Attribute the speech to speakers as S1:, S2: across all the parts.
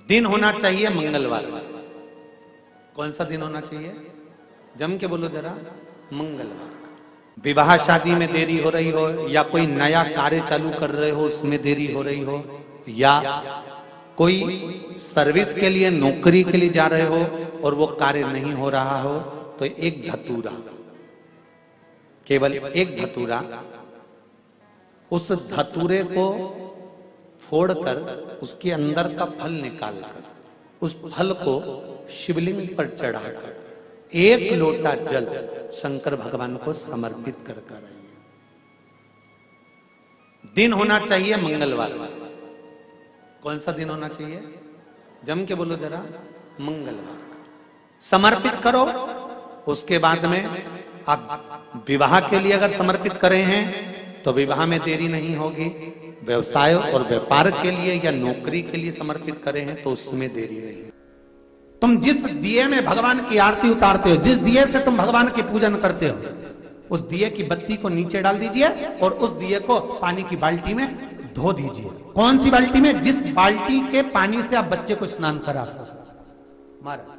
S1: दिन होना चाहिए मंगलवार का। कौन सा दिन होना चाहिए? जम के बोलो जरा। मंगलवार का। विवाह शादी में देरी हो रही हो, या कोई नया कार्य चालू कर रहे हो उसमें देरी हो रही हो, या कोई सर्विस के लिए नौकरी के लिए जा रहे हो और वो कार्य नहीं हो रहा हो, तो एक धतूरा, केवल एक धतूरा, उस धतूरे को फोड़कर उसके अंदर का फल निकालकर उस फल को शिवलिंग पर चढ़ाकर एक लोटा जल शंकर भगवान को समर्पित कर आइए। दिन होना चाहिए मंगलवार। कौन सा दिन होना चाहिए? जम के बोलो जरा। मंगलवार का समर्पित करो। उसके बाद में आप विवाह के लिए अगर समर्पित करे हैं तो विवाह में देरी नहीं होगी। व्यवसाय और व्यापार के लिए या नौकरी के लिए समर्पित करे हैं तो उसमें देरी नहीं। तुम जिस दिए में भगवान की आरती उतारते हो, जिस दिए से तुम भगवान की पूजन करते हो, उस दिए की बत्ती को नीचे डाल दीजिए और उस दिए को पानी की बाल्टी में धो दीजिए। कौन सी बाल्टी में? जिस बाल्टी के पानी से आप बच्चे को स्नान करा सको। महाराज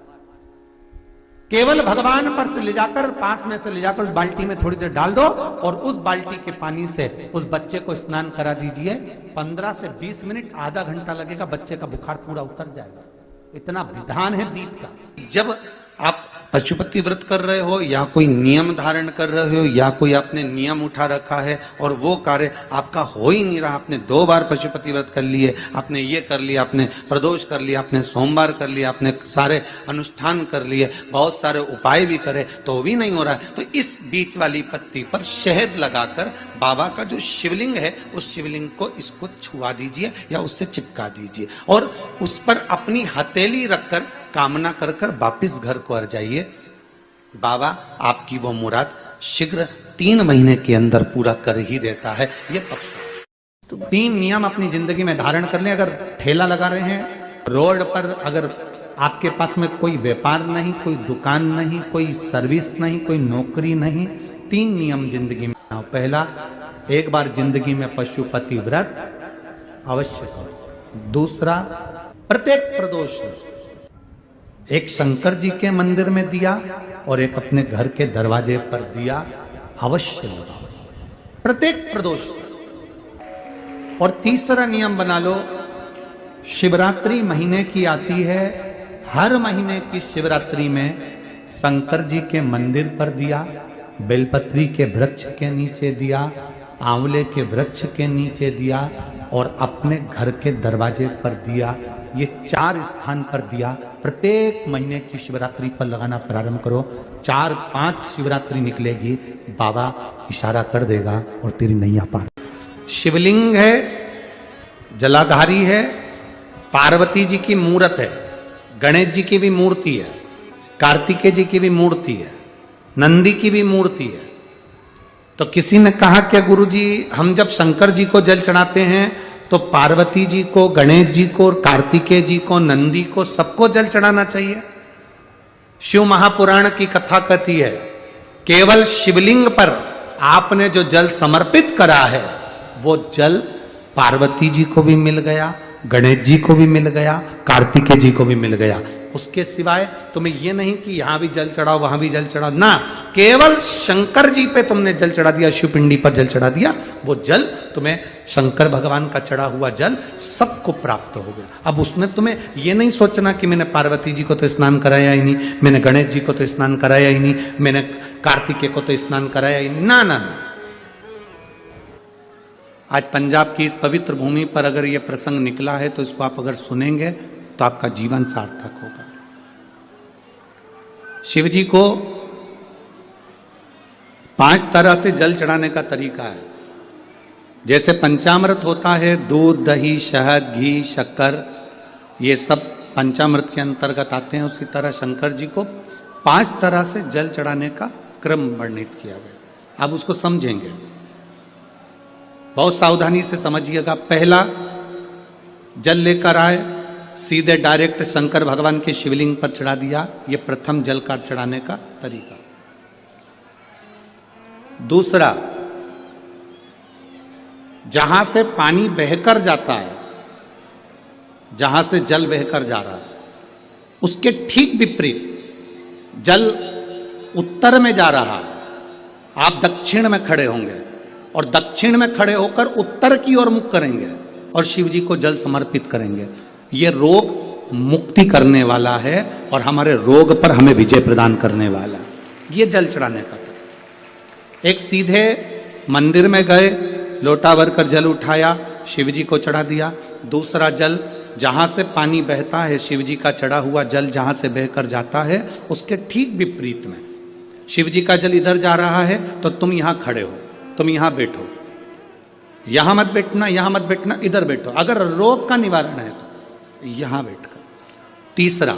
S1: केवल भगवान पर से ले जाकर, पास में से ले जाकर उस बाल्टी में थोड़ी देर डाल दो और उस बाल्टी के पानी से उस बच्चे को स्नान करा दीजिए। 15 से 20 मिनट, आधा घंटा लगेगा, बच्चे का बुखार पूरा उतर जाएगा। इतना विधान है दीप का। जब आप पशुपति व्रत कर रहे हो या कोई नियम धारण कर रहे हो या कोई आपने नियम उठा रखा है और वो कार्य आपका हो ही नहीं रहा, आपने 2 बार पशुपति व्रत कर लिए, आपने ये कर लिया, आपने प्रदोष कर लिया, आपने सोमवार कर लिया, आपने सारे अनुष्ठान कर लिए, बहुत सारे उपाय भी करे तो भी नहीं हो रहा है, तो इस बीच वाली पत्ती पर शहद लगाकर बाबा का जो शिवलिंग है उस शिवलिंग को इसको छुआ दीजिए या उससे चिपका दीजिए और उस पर अपनी हथेली रखकर कामना कर कर वापिस घर को आ जाइए। बाबा आपकी वो मुराद शीघ्र 3 महीने के अंदर पूरा कर ही देता है। ये पक्का। तो 3 नियम अपनी जिंदगी में धारण कर लें। अगर ठेला लगा रहे हैं रोड पर, अगर आपके पास में कोई व्यापार नहीं, कोई दुकान नहीं, कोई सर्विस नहीं, कोई नौकरी नहीं, 3 नियम जिंदगी में। पहला, एक बार जिंदगी में पशुपति व्रत अवश्य करो। दूसरा, प्रत्येक प्रदोष एक शंकर जी के मंदिर में दिया और एक अपने घर के दरवाजे पर दिया अवश्य लगाओ, प्रत्येक प्रदोष। और तीसरा नियम बना लो, शिवरात्रि महीने की आती है, हर महीने की शिवरात्रि में शंकर जी के मंदिर पर दिया, बेलपत्री के वृक्ष के नीचे दिया, आंवले के वृक्ष के नीचे दिया और अपने घर के दरवाजे पर दिया। ये 4 स्थान पर दिया प्रत्येक महीने की शिवरात्रि पर लगाना प्रारंभ करो। 4-5 शिवरात्रि निकलेगी, बाबा इशारा कर देगा और तेरी नैया पार। शिवलिंग है, जलाधारी है, पार्वती जी की मूर्त है, गणेश जी की भी मूर्ति है, कार्तिकेय जी की भी मूर्ति है, नंदी की भी मूर्ति है। तो किसी ने कहा कि गुरुजी हम जब शंकर जी को जल चढ़ाते हैं तो पार्वती जी को, गणेश जी को, कार्तिकेय जी को, नंदी को, सबको जल चढ़ाना चाहिए। शिव महापुराण की कथा कहती है केवल शिवलिंग पर आपने जो जल समर्पित करा है वो जल पार्वती जी को भी मिल गया, गणेश जी को भी मिल गया, कार्तिकेय जी को भी मिल गया। उसके सिवाय तुम्हें ये नहीं कि यहां भी जल चढ़ाओ वहां भी जल चढ़ाओ, ना, केवल शंकर जी पे तुमने जल चढ़ा दिया, शिव पिंडी पर जल चढ़ा दिया, वो जल तुम्हें शंकर भगवान का चढ़ा हुआ जल सबको प्राप्त हो गया। अब उसमें तुम्हें ये नहीं सोचना कि मैंने पार्वती जी को तो स्नान कराया ही नहीं, मैंने गणेश जी को तो स्नान कराया ही नहीं, मैंने कार्तिकेय को तो स्नान कराया ही नहीं, ना ना ना। आज पंजाब की इस पवित्र भूमि पर अगर ये प्रसंग निकला है तो इसको आप अगर सुनेंगे तो आपका जीवन सार्थक होगा। शिव जी को 5 तरह से जल चढ़ाने का तरीका है। जैसे पंचामृत होता है, दूध, दही, शहद, घी, शक्कर, ये सब पंचामृत के अंतर्गत आते हैं, उसी तरह शंकर जी को 5 तरह से जल चढ़ाने का क्रम वर्णित किया गया। अब उसको समझेंगे, बहुत सावधानी से समझिएगा। पहला, जल लेकर आए, सीधे डायरेक्ट शंकर भगवान के शिवलिंग पर चढ़ा दिया, ये प्रथम जल का चढ़ाने का तरीका। दूसरा, जहां से पानी बहकर जाता है जहां से जल बहकर जा रहा है, उसके ठीक विपरीत जल उत्तर में जा रहा है, आप दक्षिण में खड़े होंगे और दक्षिण में खड़े होकर उत्तर की ओर मुख करेंगे और शिव जी को जल समर्पित करेंगे। ये रोग मुक्ति करने वाला है और हमारे रोग पर हमें विजय प्रदान करने वाला है। ये जल चढ़ाने का तरीका। एक सीधे मंदिर में गए, लोटा भरकर जल उठाया, शिव जी को चढ़ा दिया। दूसरा जल जहां से पानी बहता है, शिव जी का चढ़ा हुआ जल जहां से बहकर जाता है, उसके ठीक विपरीत में शिव जी का जल इधर जा रहा है तो तुम यहां खड़े हो, तुम यहां बैठो, यहां मत बैठना, यहां मत बैठना, इधर बैठो। अगर रोग का निवारण है तो यहां बैठकर। तीसरा,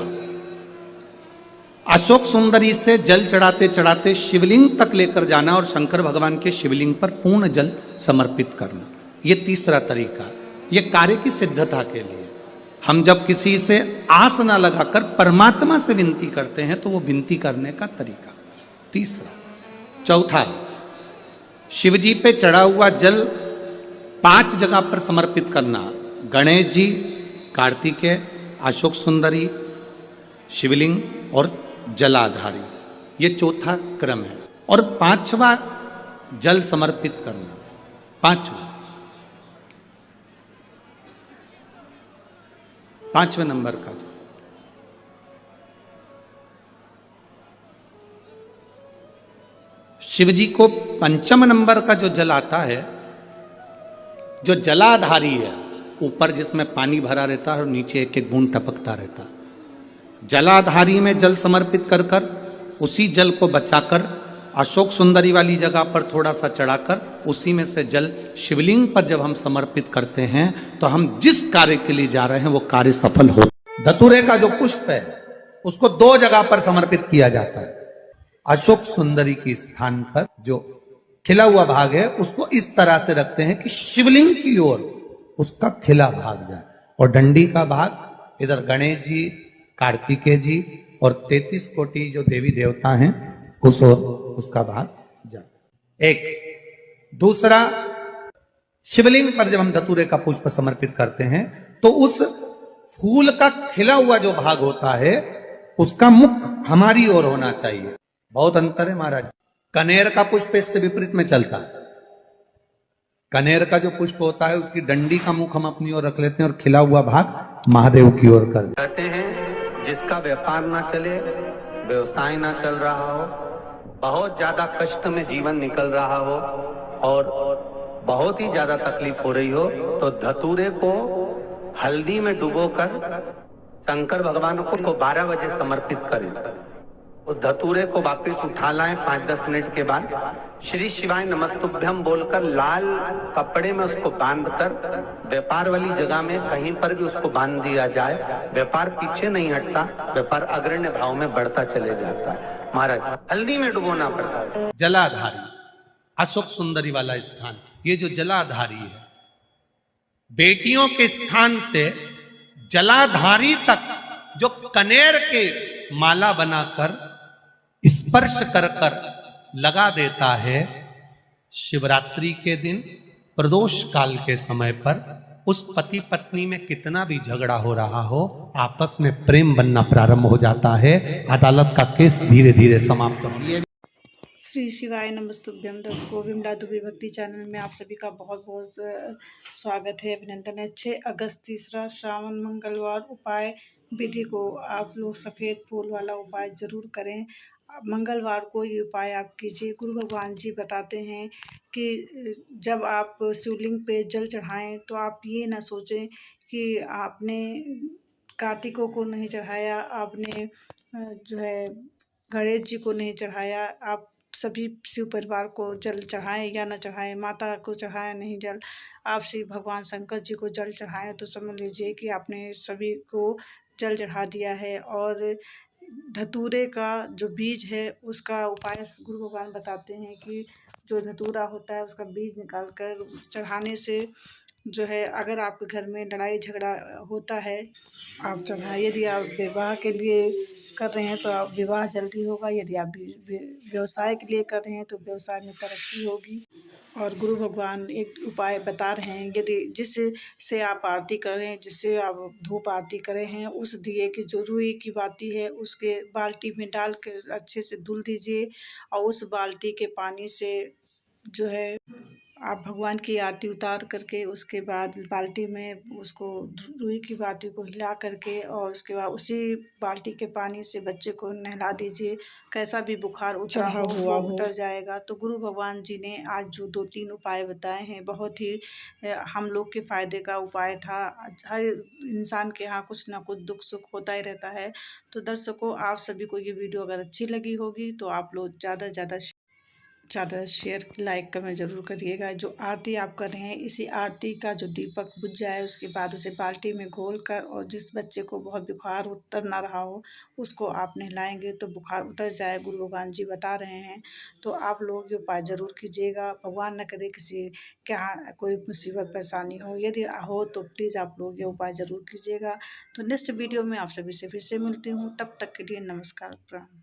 S1: अशोक सुंदरी से जल चढ़ाते चढ़ाते शिवलिंग तक लेकर जाना और शंकर भगवान के शिवलिंग पर पूर्ण जल समर्पित करना। यह तीसरा तरीका, यह कार्य की सिद्धता के लिए। हम जब किसी से आस ना लगाकर परमात्मा से विनती करते हैं तो वो विनती करने का तरीका तीसरा। चौथा, शिव जी पे चढ़ा हुआ जल 5 जगह पर समर्पित करना। गणेश जी, कार्तिकेय, अशोक सुंदरी, शिवलिंग और जलाधारी, ये चौथा क्रम है। और 5वां जल समर्पित करना, 5वें नंबर का जल। शिव जी को 5 नंबर का जो जल आता है, जो जलाधारी है, ऊपर जिसमें पानी भरा रहता है और नीचे एक एक बूंद टपकता रहता है, जलाधारी में जल समर्पित कर कर उसी जल को बचाकर अशोक सुंदरी वाली जगह पर थोड़ा सा चढ़ाकर उसी में से जल शिवलिंग पर जब हम समर्पित करते हैं तो हम जिस कार्य के लिए जा रहे हैं वो कार्य सफल हो। धतूरे का जो पुष्प है उसको 2 जगह पर समर्पित किया जाता है। अशोक सुंदरी के स्थान पर जो खिला हुआ भाग है उसको इस तरह से रखते हैं कि शिवलिंग की ओर उसका खिला भाग जाए और डंडी का भाग इधर गणेश जी, कार्तिकेय जी और 33 कोटि जो देवी देवता हैं उस ओर उसका भाग जाए। एक दूसरा, शिवलिंग पर जब हम धतूरे का पुष्प समर्पित करते हैं तो उस फूल का खिला हुआ जो भाग होता है उसका मुख हमारी ओर होना चाहिए। बहुत अंतर है महाराज। कनेर का पुष्प इससे विपरीत में चलता है। कनेर का जो पुष्प होता है उसकी डंडी का मुख हम अपनी ओर रख लेते हैं और खिला हुआ भाग महादेव की ओर कर देते हैं।
S2: कहते हैं जिसका व्यापार ना चले, व्यवसाय ना चल रहा हो, बहुत ज्यादा कष्ट में जीवन निकल रहा हो और बहुत ही ज्यादा तकलीफ हो रही हो तो धतूरे को हल्दी में डुबोकर शंकर भगवान को 12 बजे समर्पित करें। उस धतूरे को वापस उठा लाएं 5-10 मिनट के बाद, श्री शिवाय नमस्तुभ्यम बोलकर लाल कपड़े में उसको बांधकर व्यापार वाली जगह में कहीं पर भी उसको बांध दिया जाए। व्यापार पीछे नहीं हटता, व्यापार अग्रण्य भाव में बढ़ता चले जाता है। महाराज, हल्दी में डुबोना पड़ता है।
S1: जलाधारी, अशोक सुंदरी वाला स्थान, ये जो जलाधारी है, बेटियों के स्थान से जलाधारी तक जो कनेर के माला बनाकर स्पर्श कर कर लगा देता है, शिवरात्रि के दिन प्रदोष काल के समय पर उस पति पत्नी में कितना भी झगड़ा हो रहा हो, आपस में प्रेम बनना प्रारंभ हो जाता है। अदालत का केस धीरे धीरे समाप्त हो।
S3: श्री शिवाय नमस्तुभ्यम। दर्शकों, विमला दुबे भक्ति चैनल में आप सभी का बहुत बहुत स्वागत है, अभिनंदन है। 6 अगस्त तीसरा श्रावण मंगलवार उपाय विधि को आप लोग सफ़ेद फूल वाला उपाय जरूर करें। मंगलवार को ये उपाय आप कीजिए। गुरु भगवान जी बताते हैं कि जब आप शिवलिंग पे जल चढ़ाएं तो आप ये ना सोचें कि आपने कार्तिकों को नहीं चढ़ाया, आपने जो है गणेश जी को नहीं चढ़ाया। आप सभी शिव परिवार को जल चढ़ाएं या न चढ़ाएं, माता को चढ़ाया नहीं जल, आप शिव भगवान शंकर जी को जल चढ़ाएं तो समझ लीजिए कि आपने सभी को जल चढ़ा दिया है। और धतूरे का जो बीज है उसका उपाय गुरु भगवान बताते हैं कि जो धतूरा होता है उसका बीज निकाल कर चढ़ाने से जो है, अगर आपके घर में लड़ाई झगड़ा होता है आप चढ़ाएं। यदि आप विवाह के लिए कर रहे हैं तो आप विवाह जल्दी होगा, यदि आप व्यवसाय के लिए कर रहे हैं तो व्यवसाय में तरक्की होगी। और गुरु भगवान एक उपाय बता रहे हैं, यदि जिससे आप आरती कर रहे हैं, जिससे आप धूप आरती करे हैं, उस दिए की जो रुई की बाती है उसके बाल्टी में डाल कर अच्छे से धुल दीजिए और उस बाल्टी के पानी से जो है आप भगवान की आरती उतार करके उसके बाद बाल्टी में उसको रुई की बाल्टी को हिला करके और उसके बाद उसी बाल्टी के पानी से बच्चे को नहला दीजिए। कैसा भी बुखार उतरा हो वो उतर जाएगा। तो गुरु भगवान जी ने आज जो 2-3 उपाय बताए हैं बहुत ही हम लोग के फ़ायदे का उपाय था। हर इंसान के यहाँ कुछ ना कुछ दुख सुख होता ही रहता है। तो दर्शकों, आप सभी को ये वीडियो अगर अच्छी लगी होगी तो आप लोग ज़्यादा से ज़्यादा शेयर लाइक कमेंट ज़रूर करिएगा। जो आरती आप कर रहे हैं, इसी आरती का जो दीपक बुझ जाए उसके बाद उसे बाल्टी में घोल कर और जिस बच्चे को बहुत बुखार उतर ना रहा हो उसको आप नहलाएंगे तो बुखार उतर जाए, गुरु भगवान जी बता रहे हैं। तो आप लोग ये उपाय ज़रूर कीजिएगा। भगवान न करे किसी के यहाँ कोई मुसीबत परेशानी हो, यदि हो तो प्लीज़ आप लोग ये उपाय ज़रूर कीजिएगा। तो नेक्स्ट वीडियो में आप सभी से फिर से मिलती हूँ, तब तक के लिए नमस्कार, प्रणाम।